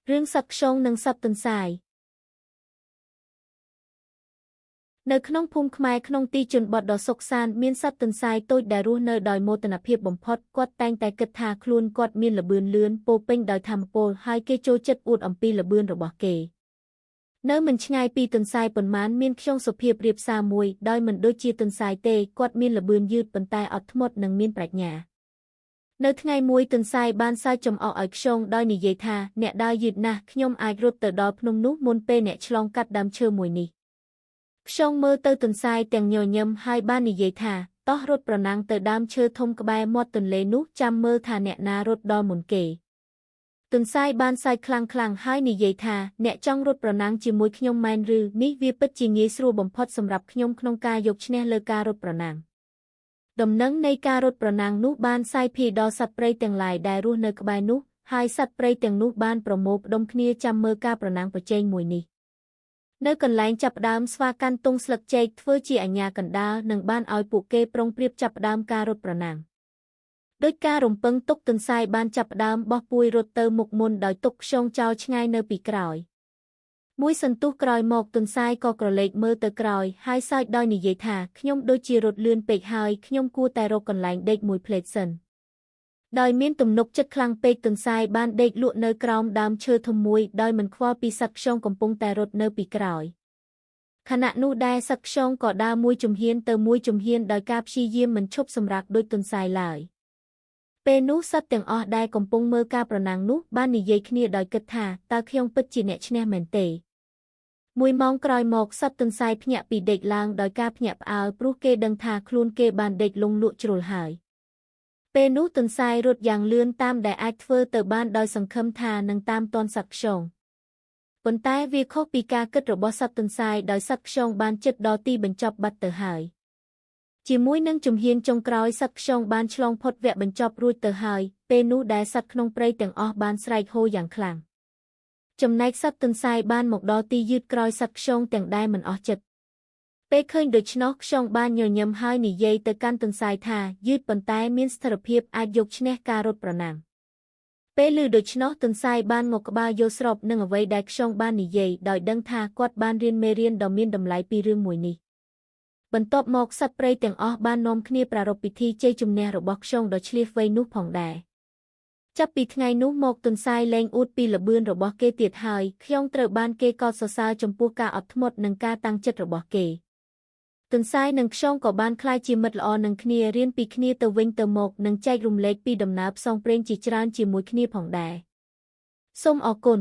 រឿងសត្វខ្យងនិងសត្វទន្សាយនៅក្នុងភូមិខ្មែរក្នុងទីជនបទដ៏សុខសាន្តមានសត្វទន្សាយតូចដែលរស់នៅដោយមោទនភាពបំផុតគាត់តែងតែគិតថាខ្លួនគាត់មានល្បឿនលឿនពោពេញដោយថាមពលហើយគេចូលចិត្តអួតអំពីល្បឿនរបស់គេនៅមិនឆ្ងាយពីទន្សាយប៉ុន្មានមានខ្យងសុភាពរាបសារមួយដោយមិនដូចជាទន្សាយទេគាត់មានល្បឿនយឺតប៉ុន្តែអត់ធ្មត់និងមានប្រាជ្ញានៅថ្ងៃមួយទន្សាយបានសើចចំអកឲ្យខ្យងដោយនិយាយថាអ្នកដើរយឺតណាស់ខ្ញុំអាចរត់ទៅដល់ភ្នំនោះមុនពេលអ្នកឆ្លងកាត់ដើមឈើមួយនេះខ្យងមើលទៅទន្សាយទាំងញញឹមហើយបាននិយាយថាតោះរត់ប្រណាំងទៅដើមឈើធំក្បែរមាត់ទន្លេនោះចាំមើលថាអ្នកណារត់ដល់មុនគេទន្សាយបានសើចខ្លាំងហើយនិយាយថាអ្នកចង់រត់ប្រណាំងជាមួយខ្ញុំមែនឬនេះវាពិតជាងាយស្រួលបំផុតសម្រាប់ខ្ញុំក្នុងការយកឈ្នះលើការរត់ប្រណាំងដំណឹងនៃការរត់ប្រណាំងនោះបានសាយភាយដល់សត្វព្រៃទាំងឡាយដែលរស់នៅក្បែរនោះហើយសត្វព្រៃទាំងនោះបានប្រមូលផ្ដុំគ្នាចាំមើលការប្រណាំងប្រជែងមួយនេះនៅកន្លែងចាប់ផ្ដើមស្វាកាន់ទង់ស្លឹកចេកធ្វើជាអាជ្ញាកណ្ដាលនិងបានឲ្យពួកគេប្រុងប្រៀបចាប់ផ្ដើមការរត់ប្រណាំងដោយការរំពឹងទុកទន្សាយបានចាប់ផ្ដើមបោះពួយរត់ទៅមុខមុនដោយទុកខ្យងចោលឆ្ងាយនៅពីក្រោយមួយសន្ទុះក្រោយមកទន្សាយក៏ក្រឡេកមើលទៅក្រោយហើយសើចដោយនិយាយថាខ្ញុំដូចជារត់លឿនពេកហើយខ្ញុំគួរតែរកកន្លែងដេកមួយភ្លេតសិនដោយមានទំនុកចិត្តខ្លាំងពេកទន្សាយបានដេកលក់នៅក្រោមដើមឈើធំមួយដោយមិនខ្វល់ពីសត្វខ្យងកំពុងតែរត់នៅពីក្រោយខណៈនោះដែរសត្វខ្យងក៏ដើរមួយជំហានទៅមួយជំហានដោយការព្យាយាមមិនឈប់សម្រាកដូចទន្សាយឡើយពេលនោះសត្វទាំងអស់ដែលកំពុងមើលការប្រណាំងនោះបាននិយាយគ្នាដោយគិតថាតើខ្យងពិតជាអ្នកឈ្នះមែនទេមួយម៉ោងក្រោយមកសត្វទន្សាយភ្ញាក់ពីដេកឡើងដោយការភ្ញាក់ផ្អើលព្រោះគេដឹងថាខ្លួនគេបានដេកលង់លក់ជ្រុលហើយពេលនោះទន្សាយរត់យ៉ាងលឿនតាមដែលអាចធ្វើទៅបានដោយសង្ឃឹមថានឹងតាមទាន់សត្វខ្យងប៉ុន្តែវាខុសពីការគិតរបស់សត្វទន្សាយដោយសត្វខ្យងបានជិតដល់ទីបញ្ចប់បាត់ទៅហើយជាមួយនឹងជំហានចុងក្រោយសត្វខ្យងបានឆ្លងផុតវគ្គបញ្ចប់រួចទៅហើយពេលនោះដែលសត្វក្នុងព្រៃទាំងអស់បានស្រែកហ៊ោយ៉ាងខ្លាំងចំណែកសត្វទន្សាយបានមកដល់ទីយឺតក្រោយសត្វខ្យងទាំងដែលមិនអស់ចិត្តពេលឃើញដូច្នោះខ្យងបានញញឹមហើយនិយាយទៅកាន់ទន្សាយថាយឺតប៉ុន្តែមានស្ថិរភាពអាចយកឈ្នះការរត់ប្រណាំងពេលឮដូច្នោះទន្សាយបានងក់ក្បាលយល់ស្របនឹងអ្វីដែលខ្យងបាននិយាយដោយដឹងថាគាត់បានរៀនមេរៀនដ៏មានតម្លៃពីរឿងមួយនេះបន្ទាប់មកសត្វព្រៃទាំងអស់បាននាំគ្នាប្រារព្ធពិធីជ័យជំនះរបស់ខ្យងដ៏ឆ្លៀសវៃនោះផងដែរចាប់ពីថ្ងៃនោះមកទន្សាយលែងអួតពីល្បឿនរបស់គេទៀតហើយខ្យងត្រូវបានគេកោតសរសើរចំពោះការអត់ធ្មត់និងការតាំងចិត្តរបស់គេទន្សាយនិងខ្យងក៏បានក្លាយជាមិត្តល្អនឹងគ្នារៀនពីគ្នាទៅវិញទៅមកនិងចែករំលែកពីដំណើរផ្សងព្រេងជាច្រើនជាមួយគ្នាផងដែរសូមអរគុណ